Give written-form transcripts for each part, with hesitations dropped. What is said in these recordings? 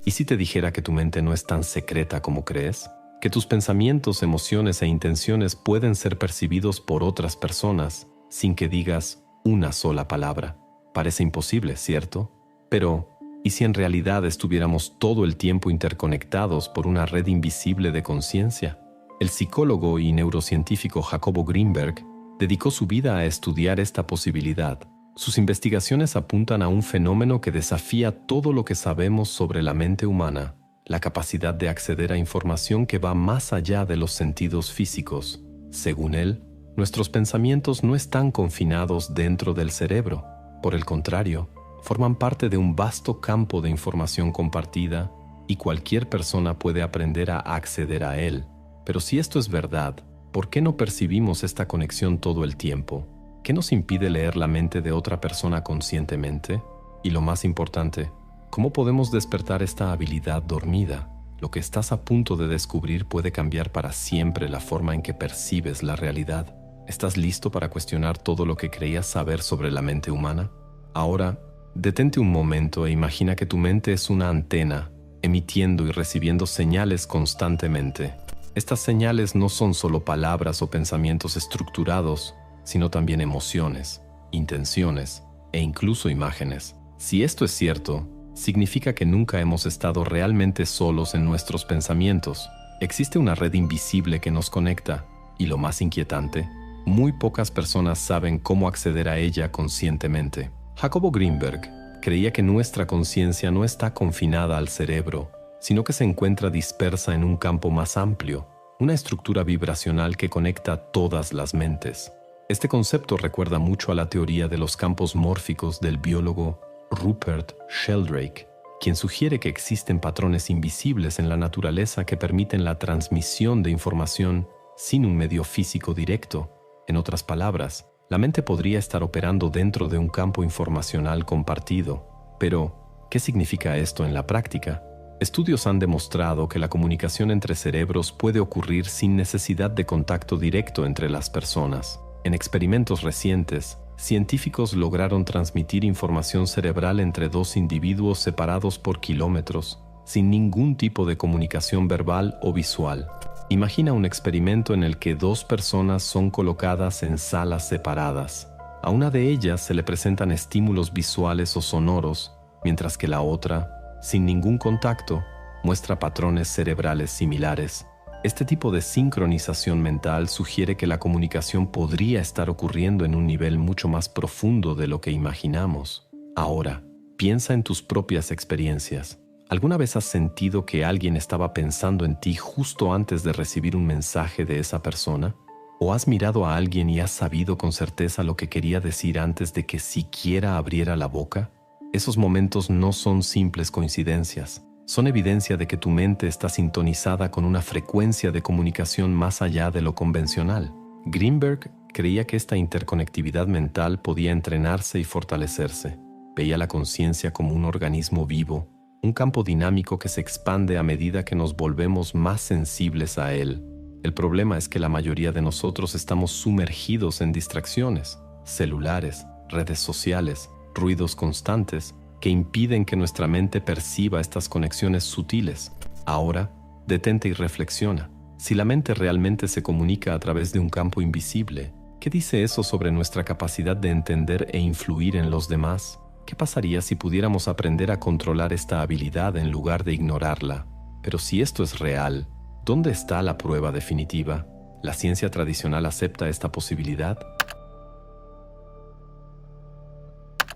¿Y si te dijera que tu mente no es tan secreta como crees? Que tus pensamientos, emociones e intenciones pueden ser percibidos por otras personas sin que digas una sola palabra. Parece imposible, ¿cierto? Pero, ¿y si en realidad estuviéramos todo el tiempo interconectados por una red invisible de conciencia? El psicólogo y neurocientífico Jacobo Greenberg dedicó su vida a estudiar esta posibilidad. Sus investigaciones apuntan a un fenómeno que desafía todo lo que sabemos sobre la mente humana, la capacidad de acceder a información que va más allá de los sentidos físicos. Según él, nuestros pensamientos no están confinados dentro del cerebro. Por el contrario, forman parte de un vasto campo de información compartida y cualquier persona puede aprender a acceder a él. Pero si esto es verdad, ¿por qué no percibimos esta conexión todo el tiempo? ¿Qué nos impide leer la mente de otra persona conscientemente? Y lo más importante, ¿cómo podemos despertar esta habilidad dormida? Lo que estás a punto de descubrir puede cambiar para siempre la forma en que percibes la realidad. ¿Estás listo para cuestionar todo lo que creías saber sobre la mente humana? Ahora, detente un momento e imagina que tu mente es una antena, emitiendo y recibiendo señales constantemente. Estas señales no son solo palabras o pensamientos estructurados, sino también emociones, intenciones e incluso imágenes. Si esto es cierto, significa que nunca hemos estado realmente solos en nuestros pensamientos. Existe una red invisible que nos conecta, y lo más inquietante, muy pocas personas saben cómo acceder a ella conscientemente. Jacobo Greenberg creía que nuestra conciencia no está confinada al cerebro, sino que se encuentra dispersa en un campo más amplio, una estructura vibracional que conecta todas las mentes. Este concepto recuerda mucho a la teoría de los campos mórficos del biólogo Rupert Sheldrake, quien sugiere que existen patrones invisibles en la naturaleza que permiten la transmisión de información sin un medio físico directo. En otras palabras, la mente podría estar operando dentro de un campo informacional compartido. Pero, ¿qué significa esto en la práctica? Estudios han demostrado que la comunicación entre cerebros puede ocurrir sin necesidad de contacto directo entre las personas. En experimentos recientes, científicos lograron transmitir información cerebral entre dos individuos separados por kilómetros, sin ningún tipo de comunicación verbal o visual. Imagina un experimento en el que dos personas son colocadas en salas separadas. A una de ellas se le presentan estímulos visuales o sonoros, mientras que la otra, sin ningún contacto, muestra patrones cerebrales similares. Este tipo de sincronización mental sugiere que la comunicación podría estar ocurriendo en un nivel mucho más profundo de lo que imaginamos. Ahora, piensa en tus propias experiencias. ¿Alguna vez has sentido que alguien estaba pensando en ti justo antes de recibir un mensaje de esa persona? ¿O has mirado a alguien y has sabido con certeza lo que quería decir antes de que siquiera abriera la boca? Esos momentos no son simples coincidencias. Son evidencia de que tu mente está sintonizada con una frecuencia de comunicación más allá de lo convencional. Greenberg creía que esta interconectividad mental podía entrenarse y fortalecerse. Veía la conciencia como un organismo vivo, un campo dinámico que se expande a medida que nos volvemos más sensibles a él. El problema es que la mayoría de nosotros estamos sumergidos en distracciones, celulares, redes sociales, ruidos constantes, que impiden que nuestra mente perciba estas conexiones sutiles. Ahora, detente y reflexiona. Si la mente realmente se comunica a través de un campo invisible, ¿qué dice eso sobre nuestra capacidad de entender e influir en los demás? ¿Qué pasaría si pudiéramos aprender a controlar esta habilidad en lugar de ignorarla? Pero si esto es real, ¿dónde está la prueba definitiva? ¿La ciencia tradicional acepta esta posibilidad?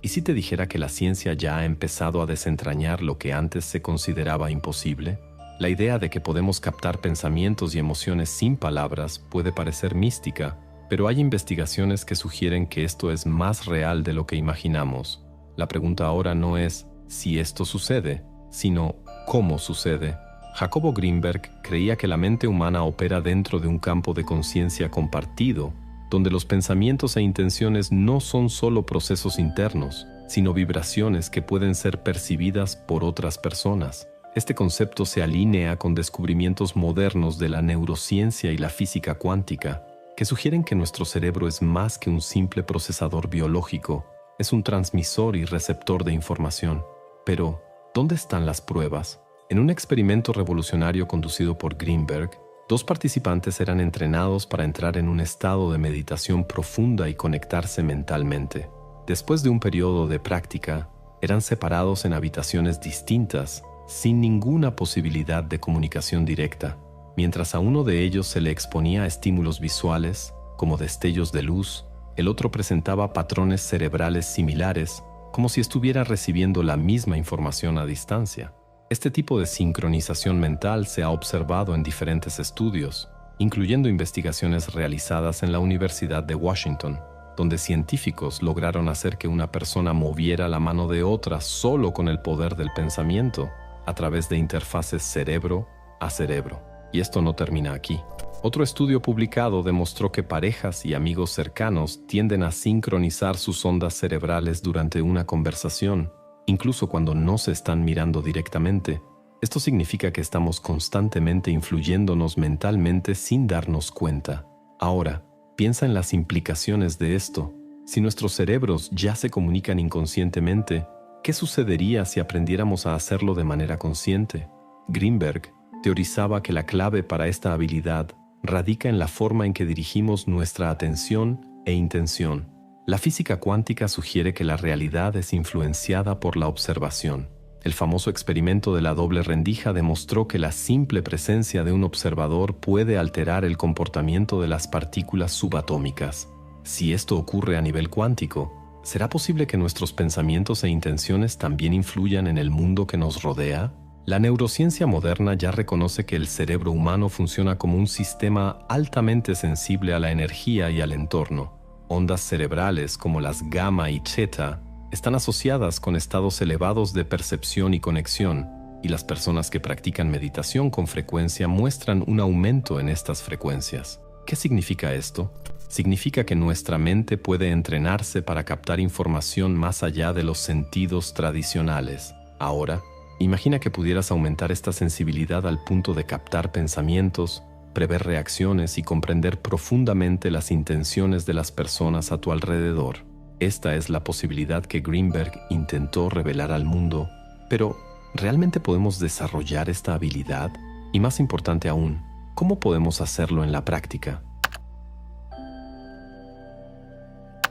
¿Y si te dijera que la ciencia ya ha empezado a desentrañar lo que antes se consideraba imposible? La idea de que podemos captar pensamientos y emociones sin palabras puede parecer mística, pero hay investigaciones que sugieren que esto es más real de lo que imaginamos. La pregunta ahora no es si esto sucede, sino cómo sucede. Jacobo Greenberg creía que la mente humana opera dentro de un campo de conciencia compartido, donde los pensamientos e intenciones no son solo procesos internos, sino vibraciones que pueden ser percibidas por otras personas. Este concepto se alinea con descubrimientos modernos de la neurociencia y la física cuántica, que sugieren que nuestro cerebro es más que un simple procesador biológico, es un transmisor y receptor de información. Pero, ¿dónde están las pruebas? En un experimento revolucionario conducido por Greenberg, 2 participantes eran entrenados para entrar en un estado de meditación profunda y conectarse mentalmente. Después de un periodo de práctica, eran separados en habitaciones distintas, sin ninguna posibilidad de comunicación directa. Mientras a uno de ellos se le exponía a estímulos visuales, como destellos de luz, el otro presentaba patrones cerebrales similares, como si estuviera recibiendo la misma información a distancia. Este tipo de sincronización mental se ha observado en diferentes estudios, incluyendo investigaciones realizadas en la Universidad de Washington, donde científicos lograron hacer que una persona moviera la mano de otra solo con el poder del pensamiento, a través de interfaces cerebro a cerebro. Y esto no termina aquí. Otro estudio publicado demostró que parejas y amigos cercanos tienden a sincronizar sus ondas cerebrales durante una conversación, incluso cuando no se están mirando directamente. Esto significa que estamos constantemente influyéndonos mentalmente sin darnos cuenta. Ahora, piensa en las implicaciones de esto. Si nuestros cerebros ya se comunican inconscientemente, ¿qué sucedería si aprendiéramos a hacerlo de manera consciente? Greenberg teorizaba que la clave para esta habilidad radica en la forma en que dirigimos nuestra atención e intención. La física cuántica sugiere que la realidad es influenciada por la observación. El famoso experimento de la doble rendija demostró que la simple presencia de un observador puede alterar el comportamiento de las partículas subatómicas. Si esto ocurre a nivel cuántico, ¿será posible que nuestros pensamientos e intenciones también influyan en el mundo que nos rodea? La neurociencia moderna ya reconoce que el cerebro humano funciona como un sistema altamente sensible a la energía y al entorno. Ondas cerebrales como las gamma y theta están asociadas con estados elevados de percepción y conexión, y las personas que practican meditación con frecuencia muestran un aumento en estas frecuencias. ¿Qué significa esto? Significa que nuestra mente puede entrenarse para captar información más allá de los sentidos tradicionales. Ahora, imagina que pudieras aumentar esta sensibilidad al punto de captar pensamientos, prever reacciones y comprender profundamente las intenciones de las personas a tu alrededor. Esta es la posibilidad que Greenberg intentó revelar al mundo. Pero, ¿realmente podemos desarrollar esta habilidad? Y más importante aún, ¿cómo podemos hacerlo en la práctica?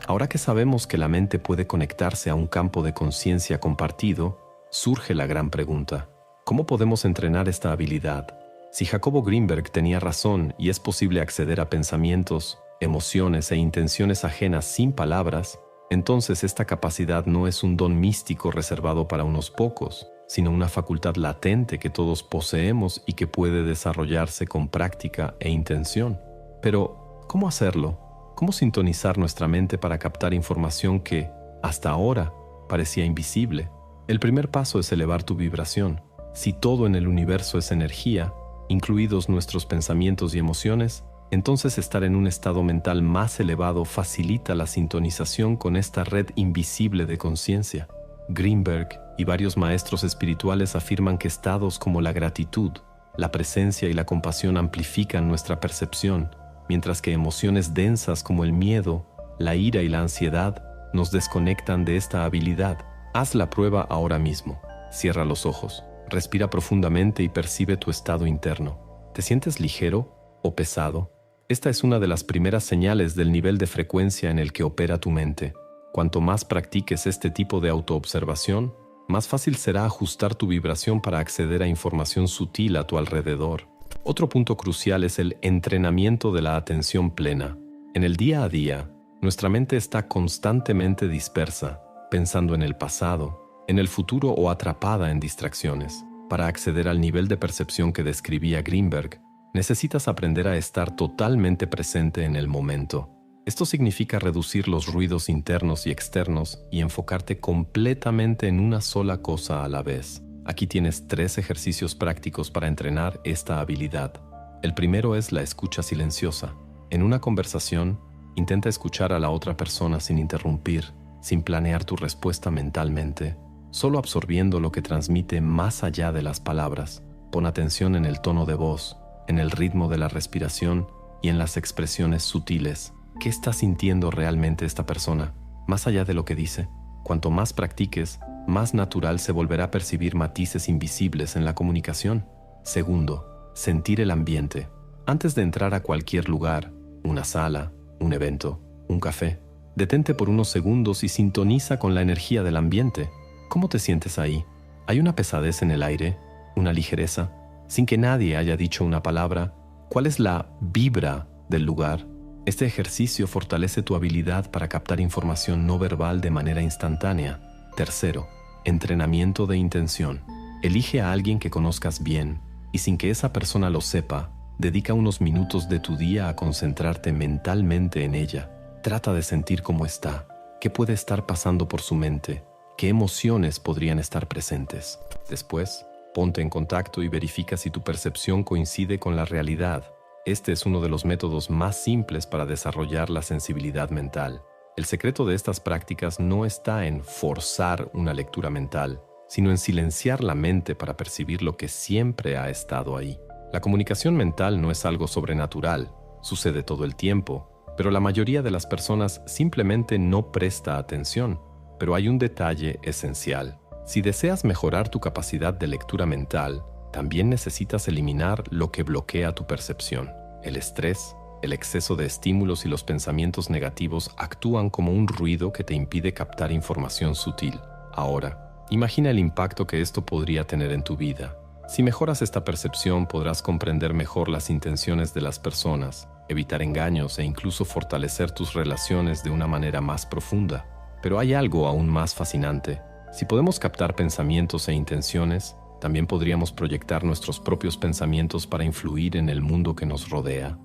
Ahora que sabemos que la mente puede conectarse a un campo de conciencia compartido, surge la gran pregunta: ¿cómo podemos entrenar esta habilidad? Si Jacobo Greenberg tenía razón y es posible acceder a pensamientos, emociones e intenciones ajenas sin palabras, entonces esta capacidad no es un don místico reservado para unos pocos, sino una facultad latente que todos poseemos y que puede desarrollarse con práctica e intención. Pero, ¿cómo hacerlo? ¿Cómo sintonizar nuestra mente para captar información que, hasta ahora, parecía invisible? El primer paso es elevar tu vibración. Si todo en el universo es energía, incluidos nuestros pensamientos y emociones, entonces estar en un estado mental más elevado facilita la sintonización con esta red invisible de conciencia. Greenberg y varios maestros espirituales afirman que estados como la gratitud, la presencia y la compasión amplifican nuestra percepción, mientras que emociones densas como el miedo, la ira y la ansiedad nos desconectan de esta habilidad. Haz la prueba ahora mismo. Cierra los ojos. Respira profundamente y percibe tu estado interno. ¿Te sientes ligero o pesado? Esta es una de las primeras señales del nivel de frecuencia en el que opera tu mente. Cuanto más practiques este tipo de autoobservación, más fácil será ajustar tu vibración para acceder a información sutil a tu alrededor. Otro punto crucial es el entrenamiento de la atención plena. En el día a día, nuestra mente está constantemente dispersa, pensando en el pasado, en el futuro o atrapada en distracciones. Para acceder al nivel de percepción que describía Greenberg, necesitas aprender a estar totalmente presente en el momento. Esto significa reducir los ruidos internos y externos y enfocarte completamente en una sola cosa a la vez. Aquí tienes 3 ejercicios prácticos para entrenar esta habilidad. El primero es la escucha silenciosa. En una conversación, intenta escuchar a la otra persona sin interrumpir, sin planear tu respuesta mentalmente, solo absorbiendo lo que transmite más allá de las palabras. Pon atención en el tono de voz, en el ritmo de la respiración y en las expresiones sutiles. ¿Qué está sintiendo realmente esta persona, más allá de lo que dice? Cuanto más practiques, más natural se volverá percibir matices invisibles en la comunicación. Segundo, sentir el ambiente. Antes de entrar a cualquier lugar, una sala, un evento, un café, detente por unos segundos y sintoniza con la energía del ambiente. ¿Cómo te sientes ahí? ¿Hay una pesadez en el aire? ¿Una ligereza? Sin que nadie haya dicho una palabra, ¿cuál es la vibra del lugar? Este ejercicio fortalece tu habilidad para captar información no verbal de manera instantánea. Tercero, entrenamiento de intención. Elige a alguien que conozcas bien y sin que esa persona lo sepa, dedica unos minutos de tu día a concentrarte mentalmente en ella. Trata de sentir cómo está, qué puede estar pasando por su mente, qué emociones podrían estar presentes. Después, ponte en contacto y verifica si tu percepción coincide con la realidad. Este es uno de los métodos más simples para desarrollar la sensibilidad mental. El secreto de estas prácticas no está en forzar una lectura mental, sino en silenciar la mente para percibir lo que siempre ha estado ahí. La comunicación mental no es algo sobrenatural, sucede todo el tiempo, pero la mayoría de las personas simplemente no presta atención. Pero hay un detalle esencial. Si deseas mejorar tu capacidad de lectura mental, también necesitas eliminar lo que bloquea tu percepción. El estrés, el exceso de estímulos y los pensamientos negativos actúan como un ruido que te impide captar información sutil. Ahora, imagina el impacto que esto podría tener en tu vida. Si mejoras esta percepción, podrás comprender mejor las intenciones de las personas, evitar engaños e incluso fortalecer tus relaciones de una manera más profunda. Pero hay algo aún más fascinante. Si podemos captar pensamientos e intenciones, también podríamos proyectar nuestros propios pensamientos para influir en el mundo que nos rodea.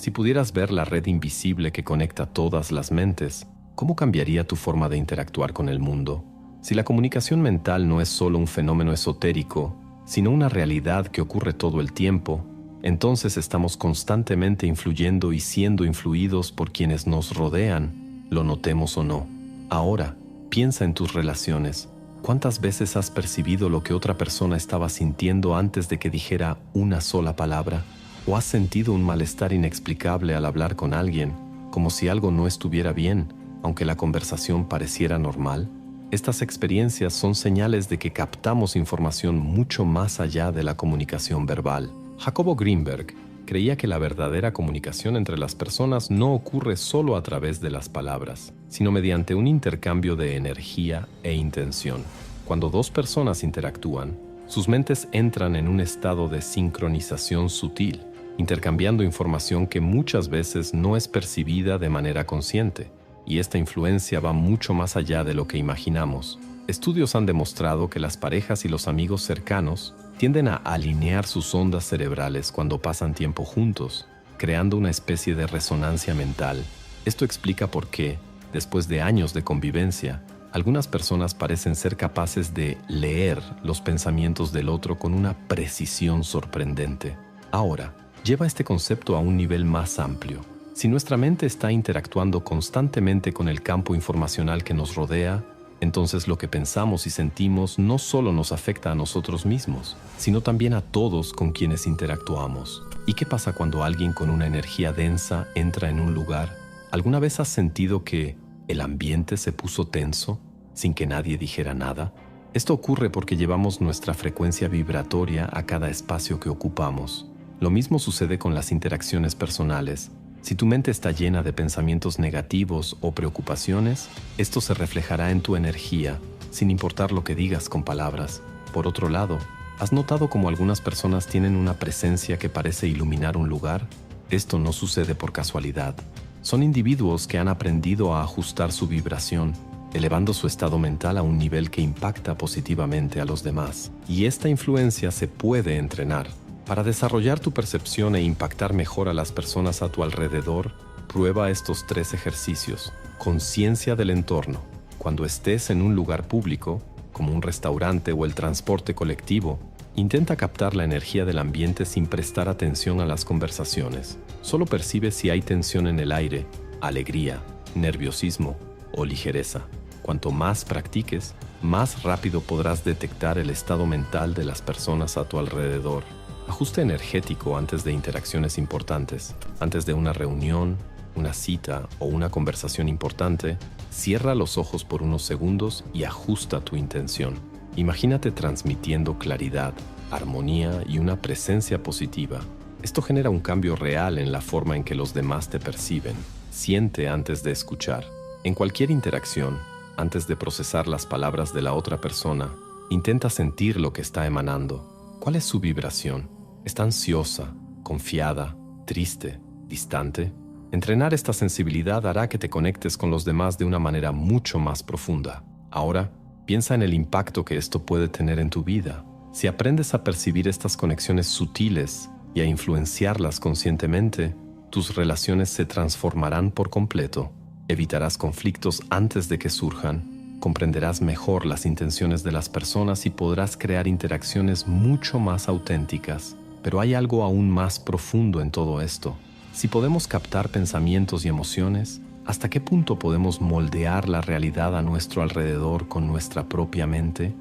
Si pudieras ver la red invisible que conecta todas las mentes, ¿cómo cambiaría tu forma de interactuar con el mundo? Si la comunicación mental no es solo un fenómeno esotérico, sino una realidad que ocurre todo el tiempo, entonces estamos constantemente influyendo y siendo influidos por quienes nos rodean, lo notemos o no. Ahora, piensa en tus relaciones. ¿Cuántas veces has percibido lo que otra persona estaba sintiendo antes de que dijera una sola palabra? ¿O has sentido un malestar inexplicable al hablar con alguien, como si algo no estuviera bien, aunque la conversación pareciera normal? Estas experiencias son señales de que captamos información mucho más allá de la comunicación verbal. Jacobo Greenberg creía que la verdadera comunicación entre las personas no ocurre solo a través de las palabras, sino mediante un intercambio de energía e intención. Cuando dos personas interactúan, sus mentes entran en un estado de sincronización sutil, intercambiando información que muchas veces no es percibida de manera consciente, y esta influencia va mucho más allá de lo que imaginamos. Estudios han demostrado que las parejas y los amigos cercanos tienden a alinear sus ondas cerebrales cuando pasan tiempo juntos, creando una especie de resonancia mental. Esto explica por qué, después de años de convivencia, algunas personas parecen ser capaces de leer los pensamientos del otro con una precisión sorprendente. Ahora, lleva este concepto a un nivel más amplio. Si nuestra mente está interactuando constantemente con el campo informacional que nos rodea, entonces lo que pensamos y sentimos no solo nos afecta a nosotros mismos, sino también a todos con quienes interactuamos. ¿Y qué pasa cuando alguien con una energía densa entra en un lugar? ¿Alguna vez has sentido que el ambiente se puso tenso sin que nadie dijera nada? Esto ocurre porque llevamos nuestra frecuencia vibratoria a cada espacio que ocupamos. Lo mismo sucede con las interacciones personales. Si tu mente está llena de pensamientos negativos o preocupaciones, esto se reflejará en tu energía, sin importar lo que digas con palabras. Por otro lado, ¿has notado cómo algunas personas tienen una presencia que parece iluminar un lugar? Esto no sucede por casualidad. Son individuos que han aprendido a ajustar su vibración, elevando su estado mental a un nivel que impacta positivamente a los demás. Y esta influencia se puede entrenar. Para desarrollar tu percepción e impactar mejor a las personas a tu alrededor, prueba estos 3 ejercicios. Conciencia del entorno. Cuando estés en un lugar público, como un restaurante o el transporte colectivo, intenta captar la energía del ambiente sin prestar atención a las conversaciones. Solo percibe si hay tensión en el aire, alegría, nerviosismo o ligereza. Cuanto más practiques, más rápido podrás detectar el estado mental de las personas a tu alrededor. Ajuste energético antes de interacciones importantes. Antes de una reunión, una cita o una conversación importante, cierra los ojos por unos segundos y ajusta tu intención. Imagínate transmitiendo claridad, armonía y una presencia positiva. Esto genera un cambio real en la forma en que los demás te perciben. Siente antes de escuchar. En cualquier interacción, antes de procesar las palabras de la otra persona, intenta sentir lo que está emanando. ¿Cuál es su vibración? ¿Está ansiosa, confiada, triste, distante? Entrenar esta sensibilidad hará que te conectes con los demás de una manera mucho más profunda. Ahora, piensa en el impacto que esto puede tener en tu vida. Si aprendes a percibir estas conexiones sutiles y a influenciarlas conscientemente, tus relaciones se transformarán por completo. Evitarás conflictos antes de que surjan, comprenderás mejor las intenciones de las personas y podrás crear interacciones mucho más auténticas. Pero hay algo aún más profundo en todo esto. Si podemos captar pensamientos y emociones, ¿hasta qué punto podemos moldear la realidad a nuestro alrededor con nuestra propia mente?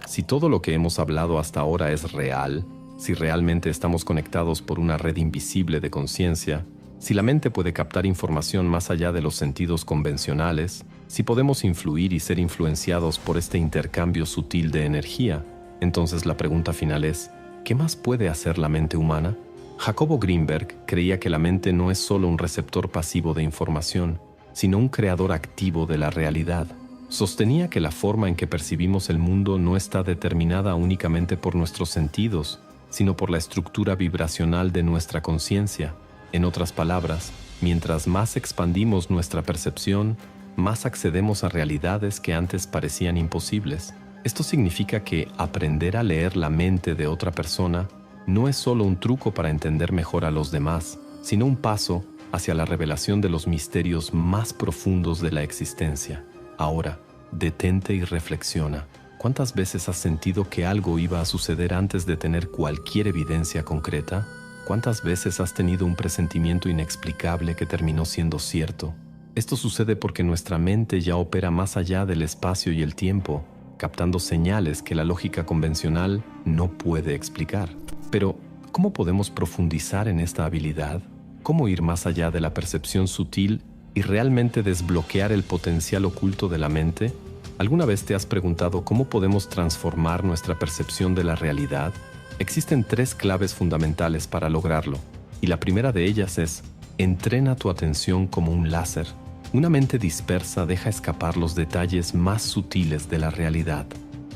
Si todo lo que hemos hablado hasta ahora es real, si realmente estamos conectados por una red invisible de conciencia, si la mente puede captar información más allá de los sentidos convencionales, si podemos influir y ser influenciados por este intercambio sutil de energía, entonces la pregunta final es, ¿qué más puede hacer la mente humana? Jacobo Greenberg creía que la mente no es solo un receptor pasivo de información, sino un creador activo de la realidad. Sostenía que la forma en que percibimos el mundo no está determinada únicamente por nuestros sentidos, sino por la estructura vibracional de nuestra conciencia. En otras palabras, mientras más expandimos nuestra percepción, más accedemos a realidades que antes parecían imposibles. Esto significa que aprender a leer la mente de otra persona no es solo un truco para entender mejor a los demás, sino un paso hacia la revelación de los misterios más profundos de la existencia. Ahora, detente y reflexiona. ¿Cuántas veces has sentido que algo iba a suceder antes de tener cualquier evidencia concreta? ¿Cuántas veces has tenido un presentimiento inexplicable que terminó siendo cierto? Esto sucede porque nuestra mente ya opera más allá del espacio y el tiempo, captando señales que la lógica convencional no puede explicar. Pero, ¿cómo podemos profundizar en esta habilidad? ¿Cómo ir más allá de la percepción sutil y realmente desbloquear el potencial oculto de la mente? ¿Alguna vez te has preguntado cómo podemos transformar nuestra percepción de la realidad? Existen 3 claves fundamentales para lograrlo, y la primera de ellas es: entrena tu atención como un láser. Una mente dispersa deja escapar los detalles más sutiles de la realidad.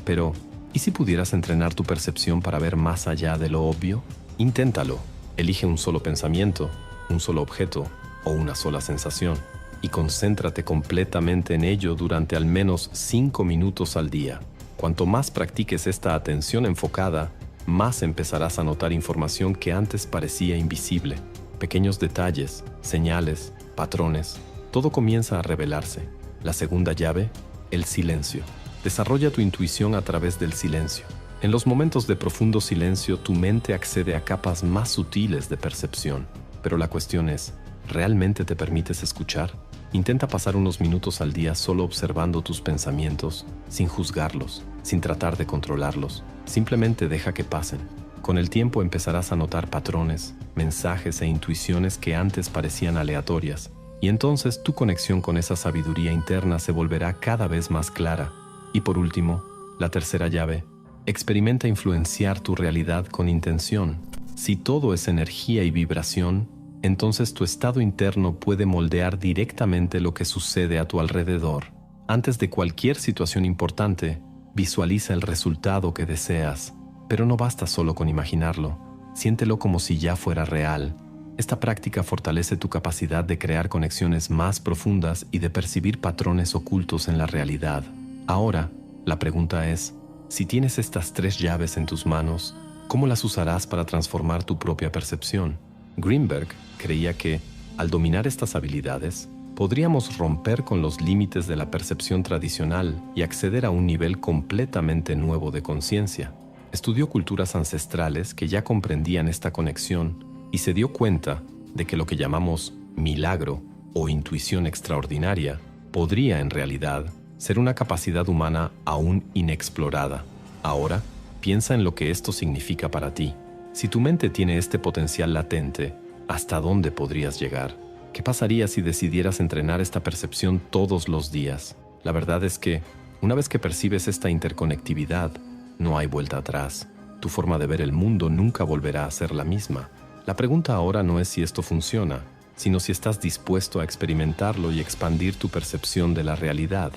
Pero, ¿y si pudieras entrenar tu percepción para ver más allá de lo obvio? Inténtalo. Elige un solo pensamiento, un solo objeto o una sola sensación y concéntrate completamente en ello durante al menos 5 minutos al día. Cuanto más practiques esta atención enfocada, más empezarás a notar información que antes parecía invisible. Pequeños detalles, señales, patrones. Todo comienza a revelarse. La segunda llave, el silencio. Desarrolla tu intuición a través del silencio. En los momentos de profundo silencio, tu mente accede a capas más sutiles de percepción. Pero la cuestión es, ¿realmente te permites escuchar? Intenta pasar unos minutos al día solo observando tus pensamientos, sin juzgarlos, sin tratar de controlarlos. Simplemente deja que pasen. Con el tiempo empezarás a notar patrones, mensajes e intuiciones que antes parecían aleatorias. Y entonces tu conexión con esa sabiduría interna se volverá cada vez más clara. Y por último, la tercera llave, experimenta influenciar tu realidad con intención. Si todo es energía y vibración, entonces tu estado interno puede moldear directamente lo que sucede a tu alrededor. Antes de cualquier situación importante, visualiza el resultado que deseas. Pero no basta solo con imaginarlo, siéntelo como si ya fuera real. Esta práctica fortalece tu capacidad de crear conexiones más profundas y de percibir patrones ocultos en la realidad. Ahora, la pregunta es, si tienes estas 3 llaves en tus manos, ¿cómo las usarás para transformar tu propia percepción? Greenberg creía que, al dominar estas habilidades, podríamos romper con los límites de la percepción tradicional y acceder a un nivel completamente nuevo de conciencia. Estudió culturas ancestrales que ya comprendían esta conexión y se dio cuenta de que lo que llamamos milagro o intuición extraordinaria podría en realidad ser una capacidad humana aún inexplorada. Ahora, piensa en lo que esto significa para ti. Si tu mente tiene este potencial latente, ¿Hasta dónde podrías llegar? ¿Qué pasaría si decidieras entrenar esta percepción todos los días? La verdad es que, una vez que percibes esta interconectividad, no hay vuelta atrás. Tu forma de ver el mundo nunca volverá a ser la misma. La pregunta ahora no es si esto funciona, sino si estás dispuesto a experimentarlo y expandir tu percepción de la realidad.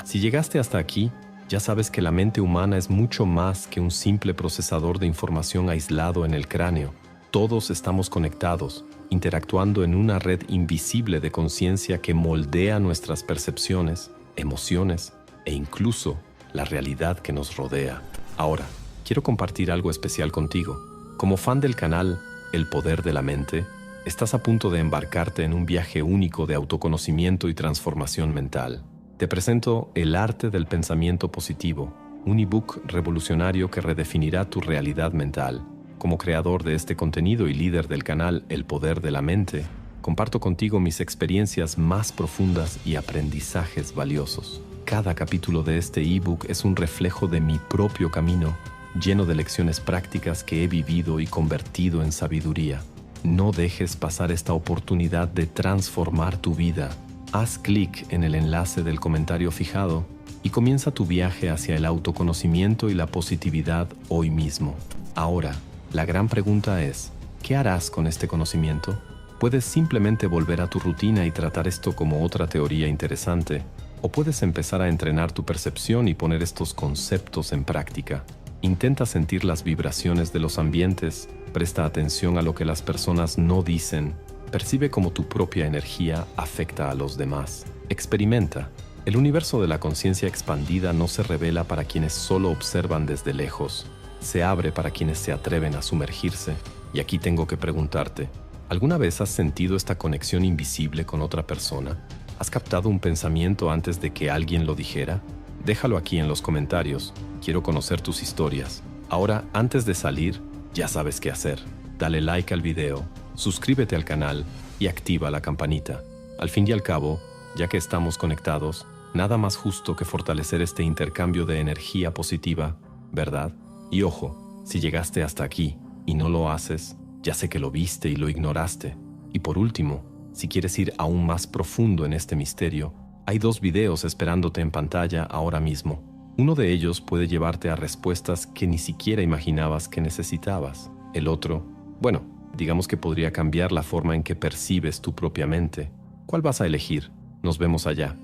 Si llegaste hasta aquí, ya sabes que la mente humana es mucho más que un simple procesador de información aislado en el cráneo. Todos estamos conectados, interactuando en una red invisible de conciencia que moldea nuestras percepciones, emociones e incluso la realidad que nos rodea. Ahora, quiero compartir algo especial contigo. Como fan del canal El Poder de la Mente, estás a punto de embarcarte en un viaje único de autoconocimiento y transformación mental. Te presento El Arte del Pensamiento Positivo, un ebook revolucionario que redefinirá tu realidad mental. Como creador de este contenido y líder del canal El Poder de la Mente, comparto contigo mis experiencias más profundas y aprendizajes valiosos. Cada capítulo de este ebook es un reflejo de mi propio camino, lleno de lecciones prácticas que he vivido y convertido en sabiduría. No dejes pasar esta oportunidad de transformar tu vida. Haz clic en el enlace del comentario fijado y comienza tu viaje hacia el autoconocimiento y la positividad hoy mismo. Ahora, la gran pregunta es, ¿qué harás con este conocimiento? Puedes simplemente volver a tu rutina y tratar esto como otra teoría interesante, o puedes empezar a entrenar tu percepción y poner estos conceptos en práctica. Intenta sentir las vibraciones de los ambientes, presta atención a lo que las personas no dicen, percibe cómo tu propia energía afecta a los demás. Experimenta. El universo de la conciencia expandida no se revela para quienes solo observan desde lejos. Se abre para quienes se atreven a sumergirse. Y aquí tengo que preguntarte, ¿alguna vez has sentido esta conexión invisible con otra persona? ¿Has captado un pensamiento antes de que alguien lo dijera? Déjalo aquí en los comentarios. Quiero conocer tus historias. Ahora, antes de salir, ya sabes qué hacer. Dale like al video, suscríbete al canal y activa la campanita. Al fin y al cabo, ya que estamos conectados, nada más justo que fortalecer este intercambio de energía positiva, ¿verdad? Y ojo, si llegaste hasta aquí y no lo haces, ya sé que lo viste y lo ignoraste. Y por último, si quieres ir aún más profundo en este misterio, hay 2 videos esperándote en pantalla ahora mismo. Uno de ellos puede llevarte a respuestas que ni siquiera imaginabas que necesitabas. El otro, bueno, digamos que podría cambiar la forma en que percibes tu propia mente. ¿Cuál vas a elegir? Nos vemos allá.